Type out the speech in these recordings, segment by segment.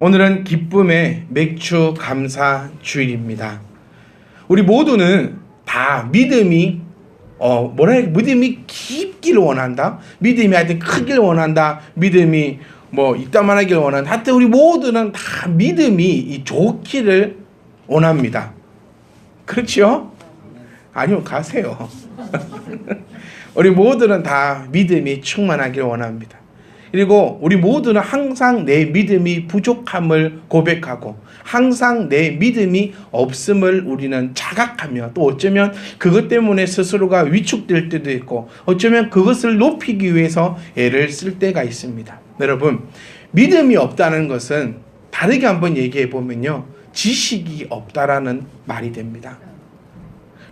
오늘은 기쁨의 맥주 감사 주일입니다. 우리 모두는 다 믿음이 믿음이 깊기를 원한다. 믿음이 하여튼 크기를 원한다. 믿음이 이따만하기를 원한다. 하여튼 우리 모두는 다 믿음이 좋기를 원합니다. 그렇죠? 아니요, 가세요. 우리 모두는 다 믿음이 충만하기를 원합니다. 그리고 우리 모두는 항상 내 믿음이 부족함을 고백하고 항상 내 믿음이 없음을 우리는 자각하며 또 어쩌면 그것 때문에 스스로가 위축될 때도 있고 어쩌면 그것을 높이기 위해서 애를 쓸 때가 있습니다. 여러분, 믿음이 없다는 것은 다르게 한번 얘기해 보면요, 지식이 없다라는 말이 됩니다.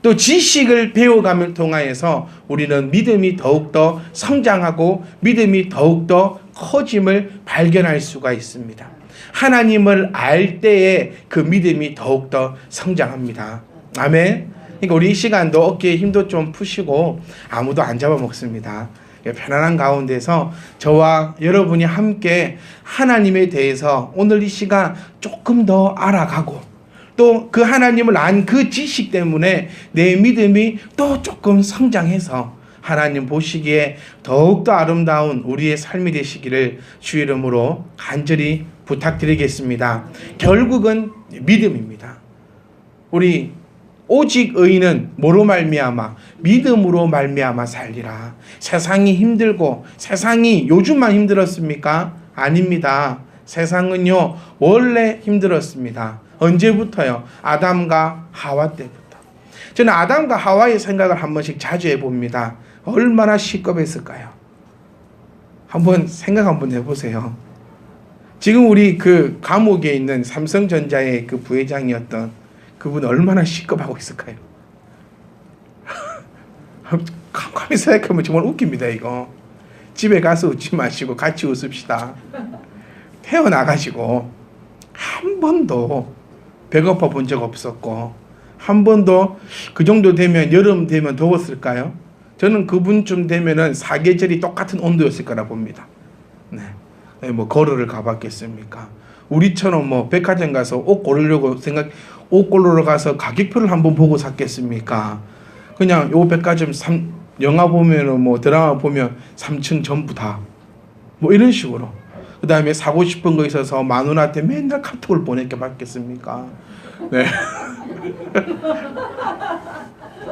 또 지식을 배워감을 통하여서 우리는 믿음이 더욱더 성장하고 믿음이 더욱더 커짐을 발견할 수가 있습니다. 하나님을 알 때에 그 믿음이 더욱더 성장합니다. 아멘. 그러니까 우리 이 시간도 어깨에 힘도 좀 푸시고 아무도 안 잡아먹습니다. 편안한 가운데서 저와 여러분이 함께 하나님에 대해서 오늘 이 시간 조금 더 알아가고 또 그 하나님을 안 그 지식 때문에 내 믿음이 또 조금 성장해서 하나님 보시기에 더욱더 아름다운 우리의 삶이 되시기를 주 이름으로 간절히 부탁드리겠습니다. 결국은 믿음입니다. 우리 오직 의인은 뭐로 말미암아? 믿음으로 말미암아 살리라. 세상이 힘들고 세상이 요즘만 힘들었습니까? 아닙니다. 세상은요 원래 힘들었습니다. 언제부터요? 아담과 하와 때부터. 저는 아담과 하와의 생각을 한 번씩 자주 해봅니다. 얼마나 시겁했을까요? 한번 생각 한번 해보세요. 지금 우리 그 감옥에 있는 삼성전자의 그 부회장이었던 그분 얼마나 시겁하고 있을까요? 깜깜이 생각하면 정말 웃깁니다. 이거 집에 가서 웃지 마시고 같이 웃읍시다. 태어나가지고 한 번도 배고파 본 적 없었고 한 번도 그 정도 되면 여름 되면 더웠을까요? 저는 그분쯤 되면은 사계절이 똑같은 온도였을 거라 봅니다. 네. 거르를 가봤겠습니까? 우리처럼 백화점 가서 옷 고르러 가서 가격표를 한번 보고 샀겠습니까? 그냥 요 백화점 영화 보면은 드라마 보면 3층 전부 다 이런 식으로. 그 다음에 사고 싶은 거 있어서 마누나한테 맨날 카톡을 보내게 받겠습니까? 네.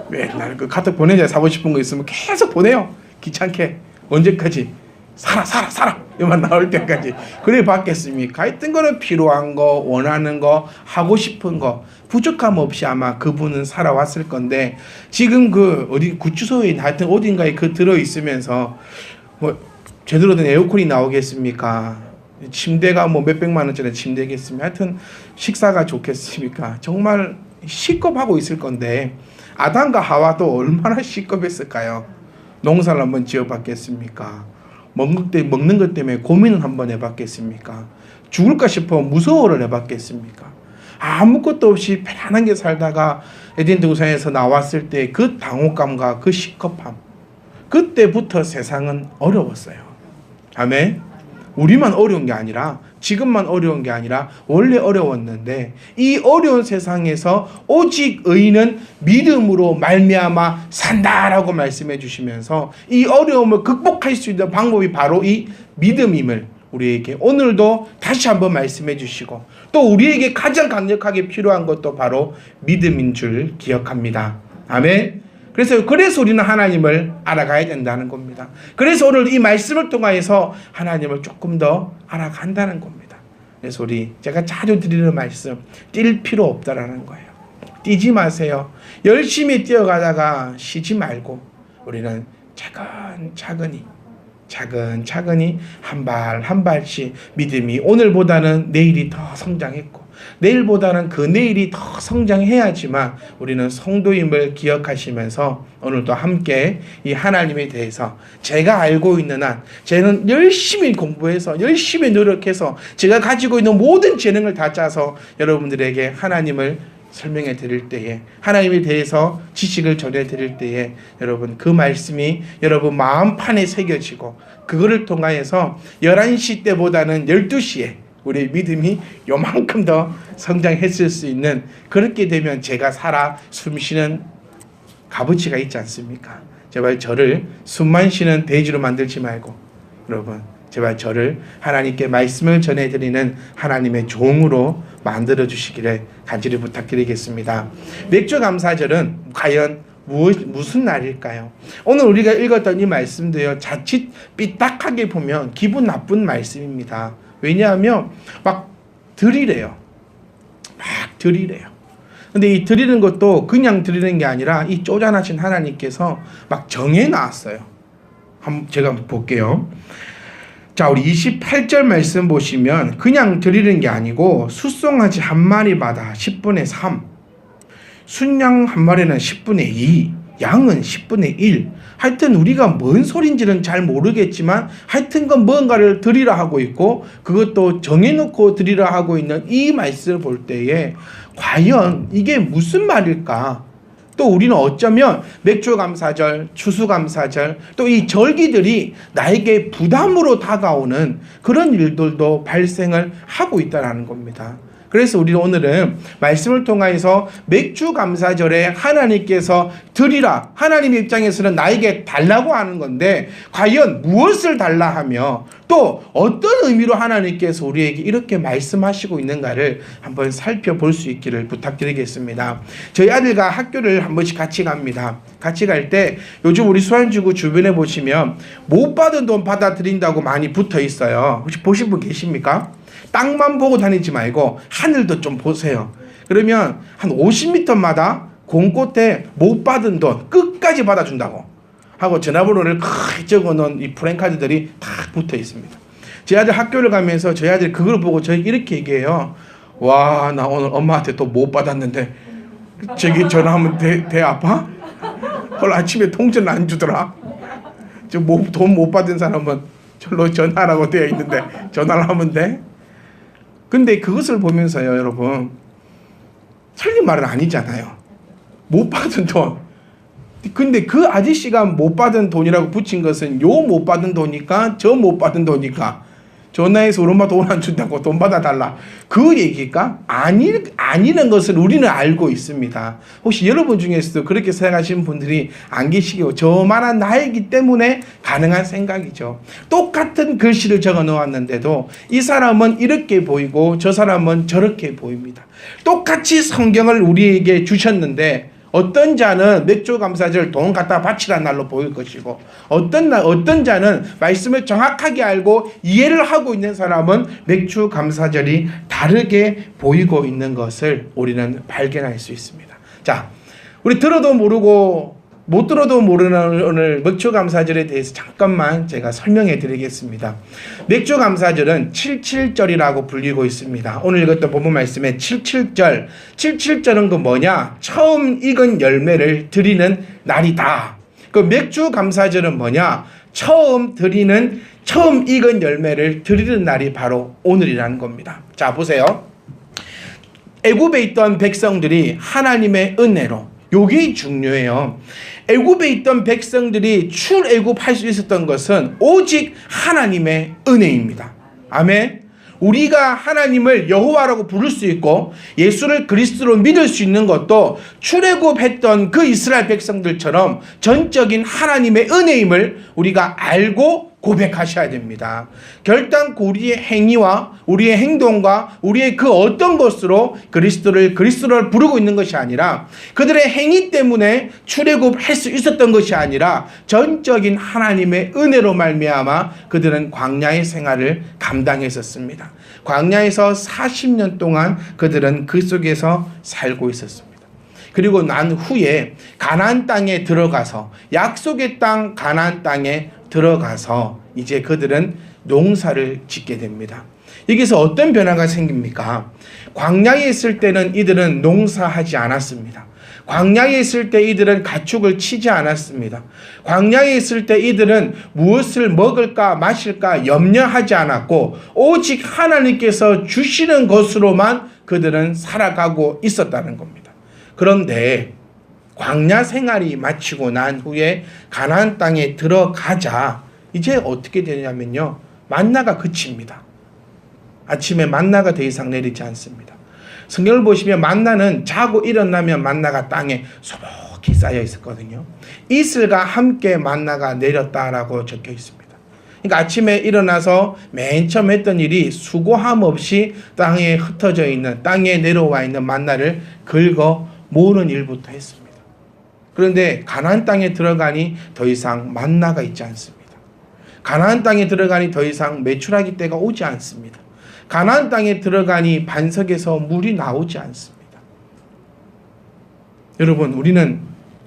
맨날 그 카톡 보내자. 사고 싶은 거 있으면 계속 보내요. 귀찮게. 언제까지? 사라. 이만 나올 때까지. 그래 받겠습니까? 하여튼 거는 필요한 거, 원하는 거, 하고 싶은 거, 부족함 없이 아마 그분은 살아왔을 건데, 지금 어디 구치소에 하여튼 어딘가에 들어있으면서, 제대로 된 에어컨이 나오겠습니까? 침대가 몇백만 원짜리 침대겠습니까? 하여튼 식사가 좋겠습니까? 정말 시겁하고 있을 건데 아담과 하와도 얼마나 시겁했을까요? 농사를 한번 지어봤겠습니까? 먹는 것 때문에 고민을 한번 해봤겠습니까? 죽을까 싶어 무서워를 해봤겠습니까? 아무것도 없이 편안하게 살다가 에덴 동산에서 나왔을 때 그 당혹감과 그 시겁함, 그때부터 세상은 어려웠어요. 아멘. 우리만 어려운 게 아니라 지금만 어려운 게 아니라 원래 어려웠는데 이 어려운 세상에서 오직 의인은 믿음으로 말미암아 산다라고 말씀해 주시면서 이 어려움을 극복할 수 있는 방법이 바로 이 믿음임을 우리에게 오늘도 다시 한번 말씀해 주시고 또 우리에게 가장 강력하게 필요한 것도 바로 믿음인 줄 기억합니다. 아멘. 그래서 우리는 하나님을 알아가야 된다는 겁니다. 그래서 오늘 이 말씀을 통해서 하나님을 조금 더 알아간다는 겁니다. 그래서 제가 자주 드리는 말씀, 뛸 필요 없다라는 거예요. 뛰지 마세요. 열심히 뛰어가다가 쉬지 말고 우리는 차근차근히 한 발 한 발씩 믿음이 오늘보다는 내일이 더 성장했고 내일보다는 그 내일이 더 성장해야지만 우리는 성도임을 기억하시면서 오늘도 함께 이 하나님에 대해서 제가 알고 있는 한 저는 열심히 공부해서 열심히 노력해서 제가 가지고 있는 모든 재능을 다 짜서 여러분들에게 하나님을 설명해 드릴 때에 하나님에 대해서 지식을 전해 드릴 때에 여러분 그 말씀이 여러분 마음판에 새겨지고 그거를 통하여서 11시 때보다는 12시에 우리의 믿음이 요만큼 더 성장했을 수 있는, 그렇게 되면 제가 살아 숨쉬는 값어치가 있지 않습니까? 제발 저를 숨만 쉬는 돼지로 만들지 말고, 여러분 제발 저를 하나님께 말씀을 전해드리는 하나님의 종으로 만들어 주시기를 간절히 부탁드리겠습니다. 맥주 감사절은 과연 무슨 날일까요? 오늘 우리가 읽었던 이 말씀도요, 자칫 삐딱하게 보면 기분 나쁜 말씀입니다. 왜냐하면 막 드리래요. 근데 이 드리는 것도 그냥 드리는 게 아니라 이 쪼잔하신 하나님께서 막 정해놨어요. 제가 한번 볼게요. 자, 우리 28절 말씀 보시면 그냥 드리는 게 아니고 숫송아지 한 마리마다 10분의 3, 순양 한 마리는 10분의 2, 양은 10분의 1. 하여튼 우리가 뭔 소린지는 잘 모르겠지만 하여튼 건 뭔가를 드리라 하고 있고, 그것도 정해놓고 드리라 하고 있는 이 말씀을 볼 때에 과연 이게 무슨 말일까? 또 우리는 어쩌면 맥주감사절, 추수감사절, 또 이 절기들이 나에게 부담으로 다가오는 그런 일들도 발생을 하고 있다는 겁니다. 그래서 우리는 오늘은 말씀을 통해서 맥주감사절에 하나님께서 드리라, 하나님의 입장에서는 나에게 달라고 하는 건데 과연 무엇을 달라 하며 또 어떤 의미로 하나님께서 우리에게 이렇게 말씀하시고 있는가를 한번 살펴볼 수 있기를 부탁드리겠습니다. 저희 아들과 학교를 한 번씩 같이 갑니다. 같이 갈 때 요즘 우리 수안지구 주변에 보시면 못 받은 돈 받아들인다고 많이 붙어 있어요. 혹시 보신 분 계십니까? 땅만 보고 다니지 말고 하늘도 좀 보세요. 그러면 한 50m마다 공꽃에 못 받은 돈 끝까지 받아준다고 하고 전화번호를 크게 적어놓은 이 프랭카드들이 다 붙어 있습니다. 제 아들 학교를 가면서 저희 아들이 그걸 보고 저희 이렇게 얘기해요. 와, 나 오늘 엄마한테 또 못 받았는데 저기 전화하면 돼 아파? 오늘 아침에 통째는 안 주더라. 돈 못 받은 사람은 절로 전화라고 되어 있는데 전화를 하면 돼? 근데 그것을 보면서요, 여러분, 틀린 말은 아니잖아요. 못 받은 돈. 근데 그 아저씨가 못 받은 돈이라고 붙인 것은 요 못 받은 돈이니까 저 못 받은 돈이니까 전화해서 우리 엄마 돈 안 준다고 돈 받아달라, 그 얘기일까? 아니는 것을 우리는 알고 있습니다. 혹시 여러분 중에서도 그렇게 생각하시는 분들이 안 계시고 저만한 나이기 때문에 가능한 생각이죠. 똑같은 글씨를 적어 놓았는데도 이 사람은 이렇게 보이고 저 사람은 저렇게 보입니다. 똑같이 성경을 우리에게 주셨는데 어떤 자는 맥주감사절 돈 갖다 바치라는 날로 보일 것이고, 어떤 자는 말씀을 정확하게 알고 이해를 하고 있는 사람은 맥주감사절이 다르게 보이고 있는 것을 우리는 발견할 수 있습니다. 자, 우리 들어도 모르고 못 들어도 모르는 오늘 맥주감사절에 대해서 잠깐만 제가 설명해 드리겠습니다. 맥주감사절은 77절이라고 불리고 있습니다. 오늘 읽었던 본문 말씀에 77절. 77절은 그 뭐냐? 처음 익은 열매를 드리는 날이다. 그 맥주감사절은 뭐냐? 처음 익은 열매를 드리는 날이 바로 오늘이라는 겁니다. 자, 보세요. 애굽에 있던 백성들이 하나님의 은혜로, 요게 중요해요. 애굽에 있던 백성들이 출애굽할 수 있었던 것은 오직 하나님의 은혜입니다. 아멘. 우리가 하나님을 여호와라고 부를 수 있고 예수를 그리스도로 믿을 수 있는 것도 출애굽했던 그 이스라엘 백성들처럼 전적인 하나님의 은혜임을 우리가 알고 고백하셔야 됩니다. 결단코 우리의 행위와 우리의 행동과 우리의 그 어떤 것으로 그리스도를 부르고 있는 것이 아니라, 그들의 행위 때문에 출애굽할 수 있었던 것이 아니라 전적인 하나님의 은혜로 말미암아 그들은 광야의 생활을 감당했었습니다. 광야에서 40년 동안 그들은 그 속에서 살고 있었습니다. 그리고 난 후에 가나안 땅에 들어가서, 약속의 땅 가나안 땅에 들어가서 이제 그들은 농사를 짓게 됩니다. 여기서 어떤 변화가 생깁니까? 광야에 있을 때는 이들은 농사하지 않았습니다. 광야에 있을 때 이들은 가축을 치지 않았습니다. 광야에 있을 때 이들은 무엇을 먹을까 마실까 염려하지 않았고 오직 하나님께서 주시는 것으로만 그들은 살아가고 있었다는 겁니다. 그런데 광야 생활이 마치고 난 후에 가나안 땅에 들어가자 이제 어떻게 되냐면요, 만나가 그칩니다. 아침에 만나가 더 이상 내리지 않습니다. 성경을 보시면 만나는 자고 일어나면 만나가 땅에 소복히 쌓여 있었거든요. 이슬과 함께 만나가 내렸다라고 적혀 있습니다. 그러니까 아침에 일어나서 맨 처음 했던 일이 수고함 없이 땅에 흩어져 있는, 땅에 내려와 있는 만나를 긁어 모으는 일부터 했습니다. 그런데 가나안 땅에 들어가니 더 이상 만나가 있지 않습니다. 가나안 땅에 들어가니 더 이상 메추라기 때가 오지 않습니다. 가나안 땅에 들어가니 반석에서 물이 나오지 않습니다. 여러분, 우리는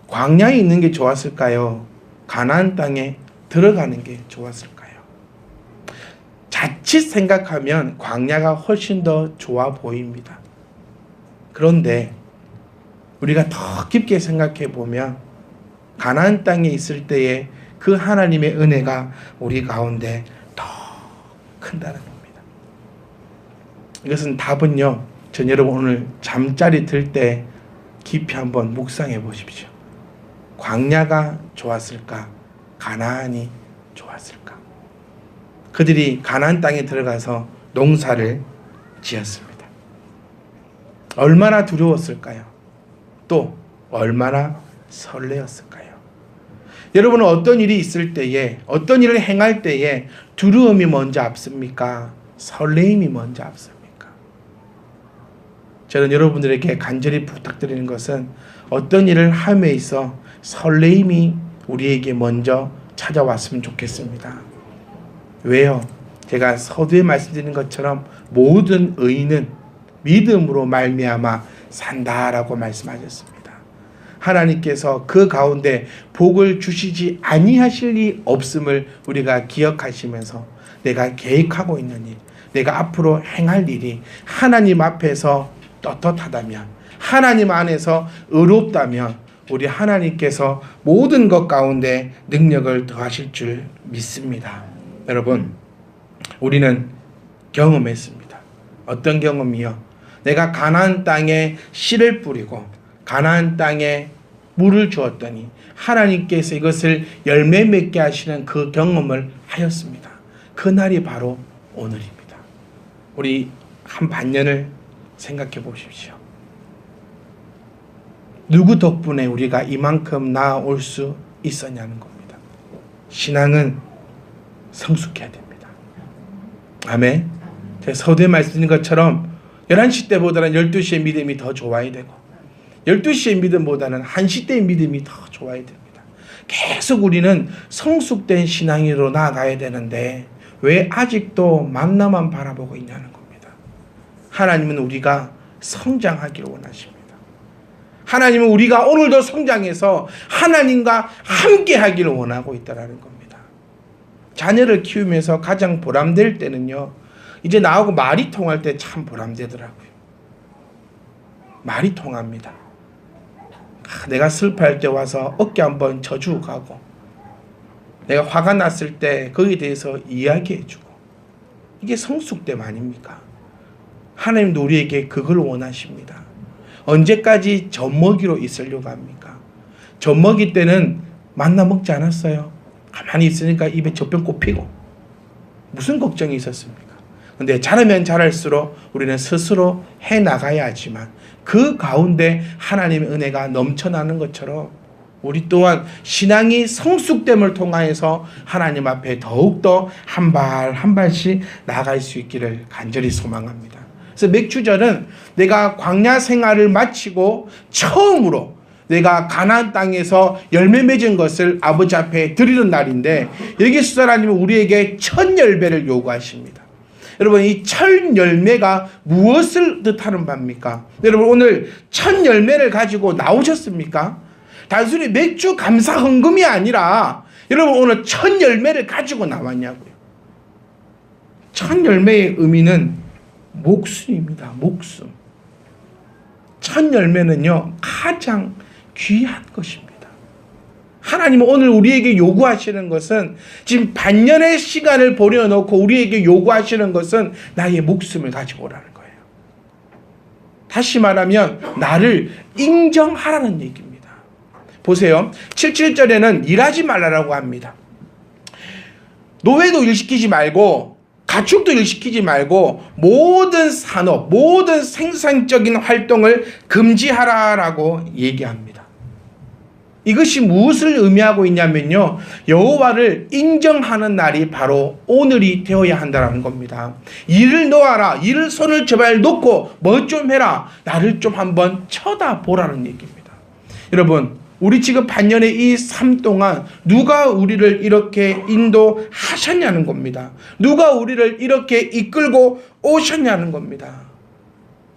광야에 있는 게 좋았을까요? 가나안 땅에 들어가는 게 좋았을까요? 자칫 생각하면 광야가 훨씬 더 좋아 보입니다. 그런데 우리가 더 깊게 생각해 보면 가나안 땅에 있을 때에 그 하나님의 은혜가 우리 가운데 더 큰다는 겁니다. 이것은 답은요, 전 여러분 오늘 잠자리 들 때 깊이 한번 묵상해 보십시오. 광야가 좋았을까? 가나안이 좋았을까? 그들이 가나안 땅에 들어가서 농사를 지었습니다. 얼마나 두려웠을까요? 또 얼마나 설레었을까요? 여러분은 어떤 일이 있을 때에, 어떤 일을 행할 때에 두려움이 먼저 앞섭니까? 설레임이 먼저 앞섭니까? 저는 여러분들에게 간절히 부탁드리는 것은 어떤 일을 함에 있어 설레임이 우리에게 먼저 찾아왔으면 좋겠습니다. 왜요? 제가 서두에 말씀드린 것처럼 모든 의인은 믿음으로 말미암아 산다라고 말씀하셨습니다. 하나님께서 그 가운데 복을 주시지 아니하실 리 없음을 우리가 기억하시면서 내가 계획하고 있는 일, 내가 앞으로 행할 일이 하나님 앞에서 떳떳하다면, 하나님 안에서 의롭다면 우리 하나님께서 모든 것 가운데 능력을 더하실 줄 믿습니다. 여러분, 우리는 경험했습니다. 어떤 경험이요? 내가 가나안 땅에 씨를 뿌리고 가나안 땅에 물을 주었더니 하나님께서 이것을 열매 맺게 하시는 그 경험을 하였습니다. 그날이 바로 오늘입니다. 우리 한 반년을 생각해 보십시오. 누구 덕분에 우리가 이만큼 나아올 수 있었냐는 겁니다. 신앙은 성숙해야 됩니다. 아멘. 제가 서두에 말씀드린 것처럼 11시 때보다는 12시의 믿음이 더 좋아야 되고 12시의 믿음보다는 1시 때의 믿음이 더 좋아야 됩니다. 계속 우리는 성숙된 신앙으로 나아가야 되는데 왜 아직도 만나만 바라보고 있냐는 겁니다. 하나님은 우리가 성장하기를 원하십니다. 하나님은 우리가 오늘도 성장해서 하나님과 함께 하기를 원하고 있다는 겁니다. 자녀를 키우면서 가장 보람될 때는요, 이제 나하고 말이 통할 때 참 보람되더라고요. 말이 통합니다. 내가 슬퍼할 때 와서 어깨 한번 져주고 가고, 내가 화가 났을 때 거기에 대해서 이야기해주고, 이게 성숙됨 아닙니까? 하나님도 우리에게 그걸 원하십니다. 언제까지 젖먹이로 있으려고 합니까? 젖먹이 때는 만나 먹지 않았어요. 가만히 있으니까 입에 젖병 꼽히고 무슨 걱정이 있었습니까? 근데 자라면 자랄수록 우리는 스스로 해나가야 하지만 그 가운데 하나님의 은혜가 넘쳐나는 것처럼 우리 또한 신앙이 성숙됨을 통하여서 하나님 앞에 더욱더 한 발 한 발씩 나아갈 수 있기를 간절히 소망합니다. 그래서 맥주절은 내가 광야 생활을 마치고 처음으로 내가 가나안 땅에서 열매 맺은 것을 아버지 앞에 드리는 날인데, 여기서 하나님은 우리에게 첫 열매를 요구하십니다. 여러분, 이 첫 열매가 무엇을 뜻하는 바입니까? 여러분, 오늘 첫 열매를 가지고 나오셨습니까? 단순히 맥주 감사 헌금이 아니라 여러분 오늘 첫 열매를 가지고 나왔냐고요. 첫 열매의 의미는 목숨입니다. 목숨. 첫 열매는요, 가장 귀한 것입니다. 하나님은 오늘 우리에게 요구하시는 것은, 지금 반년의 시간을 버려놓고 우리에게 요구하시는 것은 나의 목숨을 가지고 오라는 거예요. 다시 말하면 나를 인정하라는 얘기입니다. 보세요. 77절에는 일하지 말라라고 합니다. 노예도 일시키지 말고 가축도 일시키지 말고 모든 산업, 모든 생산적인 활동을 금지하라라고 얘기합니다. 이것이 무엇을 의미하고 있냐면요, 여호와를 인정하는 날이 바로 오늘이 되어야 한다는 겁니다. 일을 놓아라, 일을 손을 제발 놓고 뭐 좀 해라, 나를 좀 한번 쳐다보라는 얘기입니다. 여러분, 우리 지금 반년의 이 삶 동안 누가 우리를 이렇게 인도하셨냐는 겁니다. 누가 우리를 이렇게 이끌고 오셨냐는 겁니다.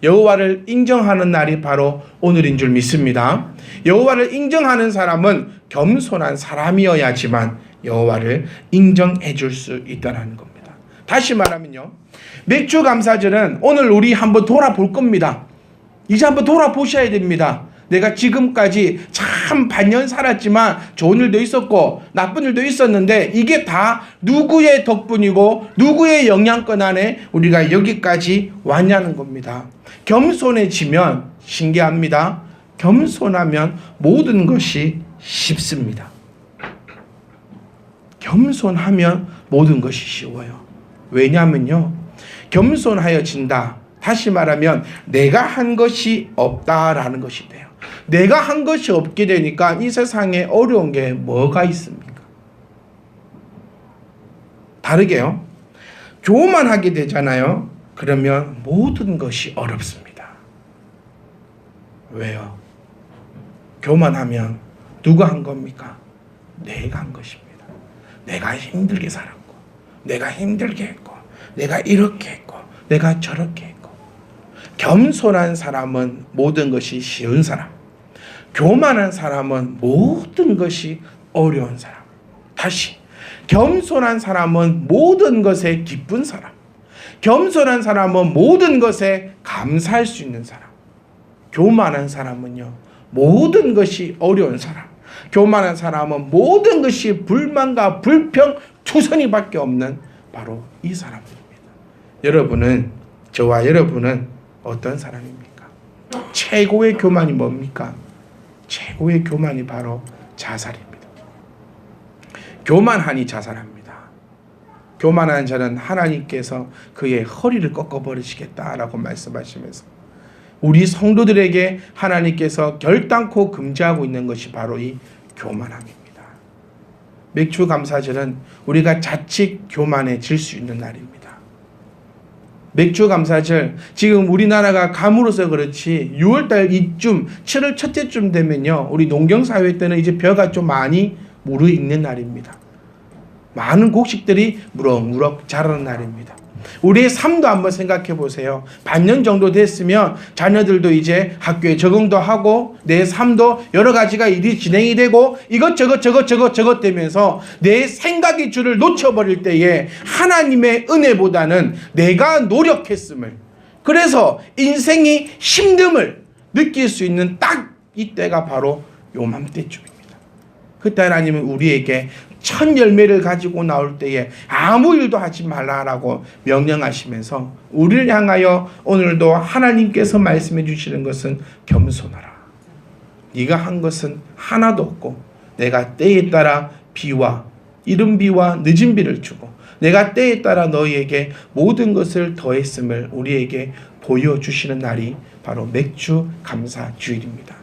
여호와를 인정하는 날이 바로 오늘인 줄 믿습니다. 여호와를 인정하는 사람은 겸손한 사람이어야지만 여호와를 인정해 줄 수 있다는 겁니다. 다시 말하면요, 맥주 감사절은 오늘 우리 한번 돌아볼 겁니다. 이제 한번 돌아보셔야 됩니다. 내가 지금까지 참 반년 살았지만 좋은 일도 있었고 나쁜 일도 있었는데 이게 다 누구의 덕분이고 누구의 영향권 안에 우리가 여기까지 왔냐는 겁니다. 겸손해지면 신기합니다. 겸손하면 모든 것이 쉽습니다. 겸손하면 모든 것이 쉬워요. 왜냐하면요, 겸손하여진다, 다시 말하면 내가 한 것이 없다라는 것이 돼요. 내가 한 것이 없게 되니까 이 세상에 어려운 게 뭐가 있습니까? 다르게요, 교만하게 되잖아요. 그러면 모든 것이 어렵습니다. 왜요? 교만하면 누가 한 겁니까? 내가 한 것입니다. 내가 힘들게 살았고, 내가 힘들게 했고, 내가 이렇게 했고, 내가 저렇게 했고. 겸손한 사람은 모든 것이 쉬운 사람, 교만한 사람은 모든 것이 어려운 사람. 다시, 겸손한 사람은 모든 것에 기쁜 사람, 겸손한 사람은 모든 것에 감사할 수 있는 사람. 교만한 사람은요, 모든 것이 어려운 사람, 교만한 사람은 모든 것이 불만과 불평 투성이밖에 없는 바로 이 사람입니다. 여러분은, 저와 여러분은 어떤 사람입니까? 최고의 교만이 뭡니까? 최고의 교만이 바로 자살입니다. 교만하니 자살합니다. 교만한 자는 하나님께서 그의 허리를 꺾어버리시겠다라고 말씀하시면서 우리 성도들에게 하나님께서 결단코 금지하고 있는 것이 바로 이 교만함입니다. 맥주 감사절은 우리가 자칫 교만해질 수 있는 날입니다. 맥주 감사절, 지금 우리나라가 감으로서 그렇지 6월달 이쯤 7월 첫째쯤 되면요, 우리 농경사회 때는 이제 벼가 좀 많이 무르익는 날입니다. 많은 곡식들이 무럭무럭 자라는 날입니다. 우리의 삶도 한번 생각해 보세요. 반년 정도 됐으면 자녀들도 이제 학교에 적응도 하고 내 삶도 여러 가지가 일이 진행이 되고 이것저것 되면서 내 생각의 줄을 놓쳐버릴 때에 하나님의 은혜보다는 내가 노력했음을, 그래서 인생이 힘듦을 느낄 수 있는 딱 이때가 바로 요맘때쯤입니다. 그때 하나님은 우리에게 첫 열매를 가지고 나올 때에 아무 일도 하지 말라라고 명령하시면서 우리를 향하여 오늘도 하나님께서 말씀해 주시는 것은 겸손하라. 네가 한 것은 하나도 없고 내가 때에 따라 비와 이른 비와 늦은 비를 주고 내가 때에 따라 너희에게 모든 것을 더했음을 우리에게 보여주시는 날이 바로 맥주 감사 주일입니다.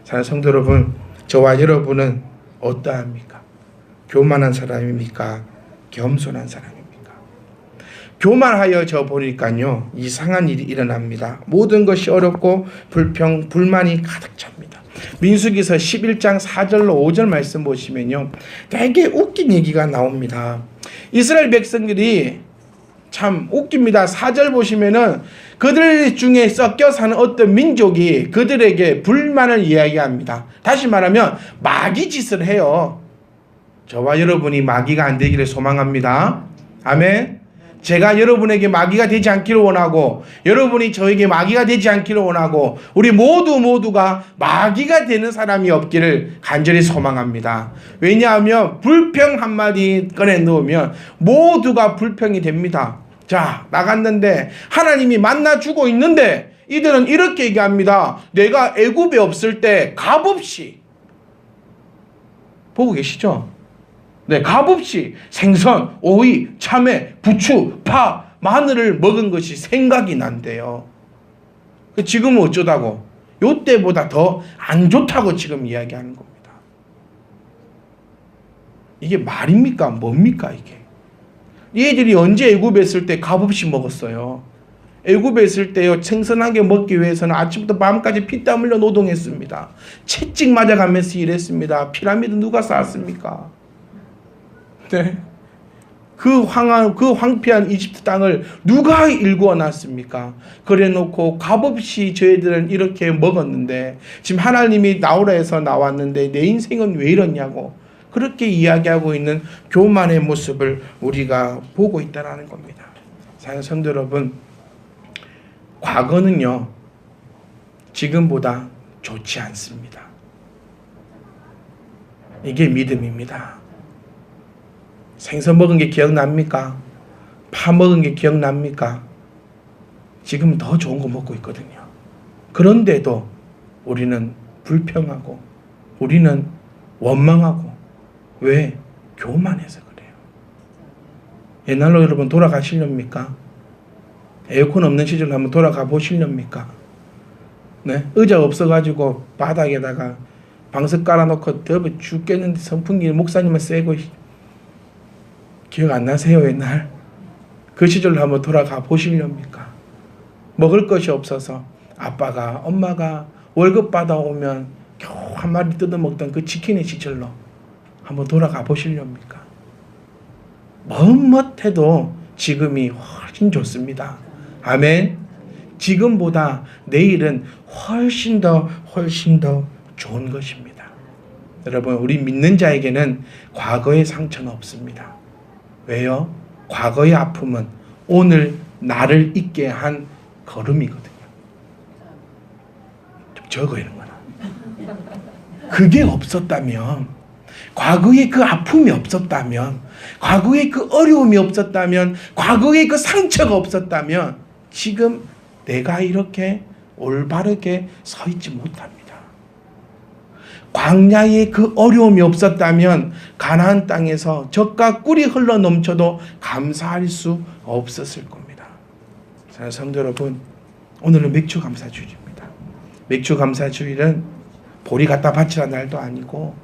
사랑하는 성도 여러분, 저와 여러분은 어떠합니까? 교만한 사람입니까? 겸손한 사람입니까? 교만하여져 보니까요, 이상한 일이 일어납니다. 모든 것이 어렵고 불평, 불만이 가득 찹니다. 민수기서 11장 4절로 5절 말씀 보시면요, 되게 웃긴 얘기가 나옵니다. 이스라엘 백성들이 참 웃깁니다. 4절 보시면은 그들 중에 섞여 사는 어떤 민족이 그들에게 불만을 이야기합니다. 다시 말하면 마귀 짓을 해요. 저와 여러분이 마귀가 안 되기를 소망합니다. 아멘. 제가 여러분에게 마귀가 되지 않기를 원하고 여러분이 저에게 마귀가 되지 않기를 원하고 우리 모두가 마귀가 되는 사람이 없기를 간절히 소망합니다. 왜냐하면 불평 한마디 꺼내 놓으면 모두가 불평이 됩니다. 자, 나갔는데 하나님이 만나주고 있는데 이들은 이렇게 얘기합니다. 내가 애굽에 없을 때 값없이, 보고 계시죠? 네, 값없이 생선, 오이, 참외, 부추, 파, 마늘을 먹은 것이 생각이 난대요. 지금은 어쩌다고? 요때보다 더 안 좋다고 지금 이야기하는 겁니다. 이게 말입니까? 뭡니까 이게? 얘들이 언제 애굽에 있을 때 값없이 먹었어요? 애굽에 있을 때요, 생선하게 먹기 위해서는 아침부터 밤까지 피땀 흘려 노동했습니다. 채찍 맞아가면서 일했습니다. 피라미드 누가 쌓았습니까? 네. 그 황폐한 이집트 땅을 누가 일구어 놨습니까? 그래 놓고 값없이 저희들은 이렇게 먹었는데 지금 하나님이 나오라 해서 나왔는데 내 인생은 왜 이러냐고 그렇게 이야기하고 있는 교만의 모습을 우리가 보고 있다는 겁니다. 사랑하는 성도 여러분, 과거는요 지금보다 좋지 않습니다. 이게 믿음입니다. 생선 먹은 게 기억납니까? 파 먹은 게 기억납니까? 지금은 더 좋은 거 먹고 있거든요. 그런데도 우리는 불평하고 우리는 원망하고 왜? 교만해서 그래요. 옛날로 여러분 돌아가시렵니까? 에어컨 없는 시절로 한번 돌아가 보시렵니까? 네? 의자 없어가지고 바닥에다가 방석 깔아놓고 더워 죽겠는데 선풍기 목사님은 쐬고 기억 안 나세요? 옛날 그 시절로 한번 돌아가 보시렵니까? 먹을 것이 없어서 아빠가 엄마가 월급 받아오면 겨우 한 마리 뜯어먹던 그 치킨의 시절로 한번 돌아가 보시렵니까? 멋멋해도 지금이 훨씬 좋습니다. 아멘. 지금보다 내일은 훨씬 더 좋은 것입니다. 여러분, 우리 믿는 자에게는 과거의 상처는 없습니다. 왜요? 과거의 아픔은 오늘 나를 있게 한 걸음이거든요. 좀 적어 있는 거나. 그게 없었다면, 과거에 그 아픔이 없었다면, 과거에 그 어려움이 없었다면, 과거에 그 상처가 없었다면 지금 내가 이렇게 올바르게 서 있지 못합니다. 광야에 그 어려움이 없었다면 가나안 땅에서 젖과 꿀이 흘러 넘쳐도 감사할 수 없었을 겁니다. 사랑하는 성도 여러분, 오늘은 맥주 감사주일입니다. 맥주 감사주일은 보리 갖다 바치란 날도 아니고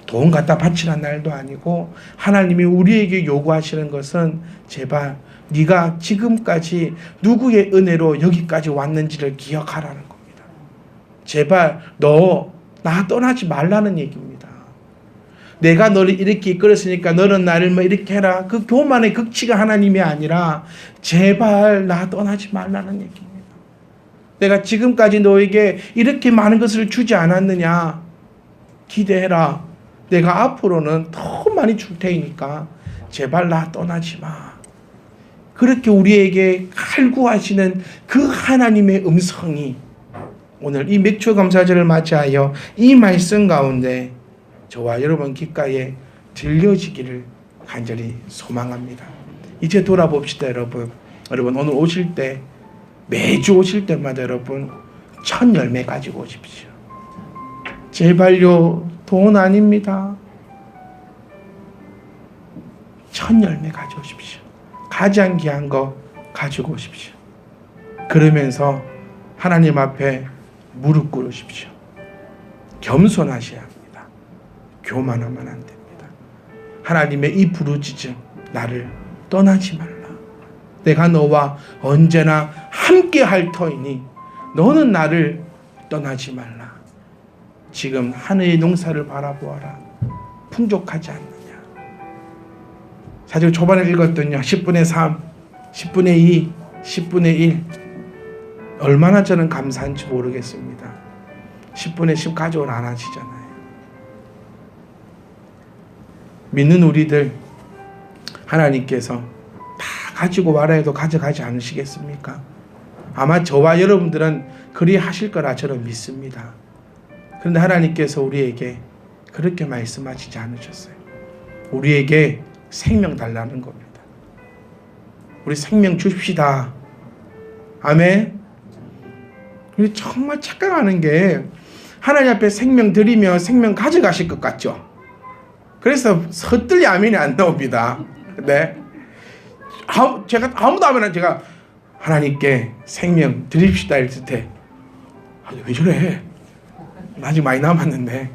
돈 갖다 바치란 날도 아니고 하나님이 우리에게 요구하시는 것은 제발 네가 지금까지 누구의 은혜로 여기까지 왔는지를 기억하라는 겁니다. 제발 너 나 떠나지 말라는 얘기입니다. 내가 너를 이렇게 이끌었으니까 너는 나를 뭐 이렇게 해라. 그 교만의 극치가 하나님이 아니라 제발 나 떠나지 말라는 얘기입니다. 내가 지금까지 너에게 이렇게 많은 것을 주지 않았느냐? 기대해라. 내가 앞으로는 더 많이 줄 테니까 제발 나 떠나지 마. 그렇게 우리에게 갈구하시는 그 하나님의 음성이 오늘 이 맥주 감사절을 맞이하여 이 말씀 가운데 저와 여러분 귓가에 들려지기를 간절히 소망합니다. 이제 돌아봅시다. 여러분 오늘 오실 때 매주 오실 때마다 여러분 1000열매 가지고 오십시오. 제발요, 돈 아닙니다. 1000열매 가져오십시오. 가장 귀한 거 가지고 오십시오. 그러면서 하나님 앞에 무릎 꿇으십시오. 겸손하셔야 합니다. 교만하면 안 됩니다. 하나님의 이 부르짖음, 나를 떠나지 말라. 내가 너와 언제나 함께 할 터이니 너는 나를 떠나지 말라. 지금 하늘의 농사를 바라보아라. 풍족하지 않느냐. 사실 초반에 읽었더니요, 10분의 3, 10분의 2, 10분의 1 얼마나 저는 감사한지 모르겠습니다. 10분의 10 가져올 안 하시잖아요. 믿는 우리들 하나님께서 다 가지고 와라 해도 가져가지 않으시겠습니까? 아마 저와 여러분들은 그리 하실 거라 저는 믿습니다. 그런데 하나님께서 우리에게 그렇게 말씀하시지 않으셨어요. 우리에게 생명 달라는 겁니다. 우리 생명 줍시다. 아멘. 우리 정말 착각하는 게 하나님 앞에 생명 드리면 생명 가져가실 것 같죠? 그래서 서툴리 아멘이 안 나옵니다. 네. 제가 아무도 하면 제가 하나님께 생명 드립시다 이랬을 때 왜 저래? 아직 많이 남았는데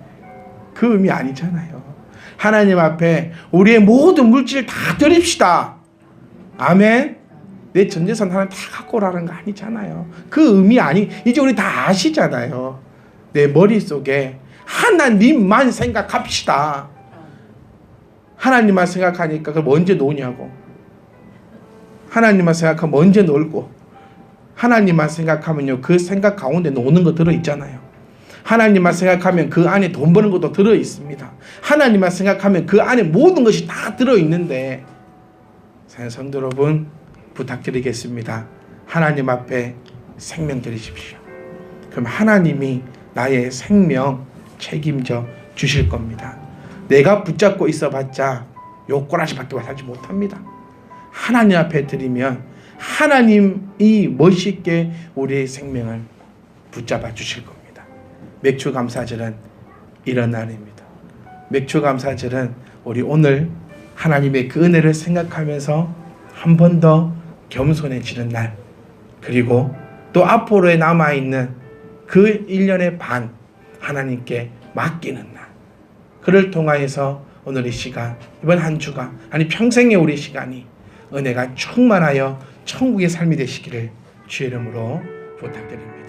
그 의미 아니잖아요. 하나님 앞에 우리의 모든 물질 다 드립시다. 아멘. 내 전재산 하나 다 갖고 오라는 거 아니잖아요. 그 의미 아니. 이제 우리 다 아시잖아요. 내 머릿속에 하나님만 생각합시다. 하나님만 생각하니까 그럼 언제 노냐고. 하나님만 생각하면 언제 놀고. 하나님만 생각하면요 그 생각 가운데 노는 거 들어있잖아요. 하나님만 생각하면 그 안에 돈 버는 것도 들어있습니다. 하나님만 생각하면 그 안에 모든 것이 다 들어있는데 사랑하는 성도 여러분 부탁드리겠습니다. 하나님 앞에 생명 드리십시오. 그럼 하나님이 나의 생명 책임져 주실 겁니다. 내가 붙잡고 있어봤자 요꼬라시밖에 살지 못합니다. 하나님 앞에 드리면 하나님이 멋있게 우리의 생명을 붙잡아 주실 겁니다. 맥주감사절은 이런 날입니다. 맥주감사절은 우리 오늘 하나님의 그 은혜를 생각하면서 한 번 더 겸손해지는 날, 그리고 또 앞으로에 남아있는 그 1년의 반 하나님께 맡기는 날, 그를 통하여서 오늘 이 시간, 이번 한 주가 아니 평생의 우리 시간이 은혜가 충만하여 천국의 삶이 되시기를 주의 이름으로 부탁드립니다.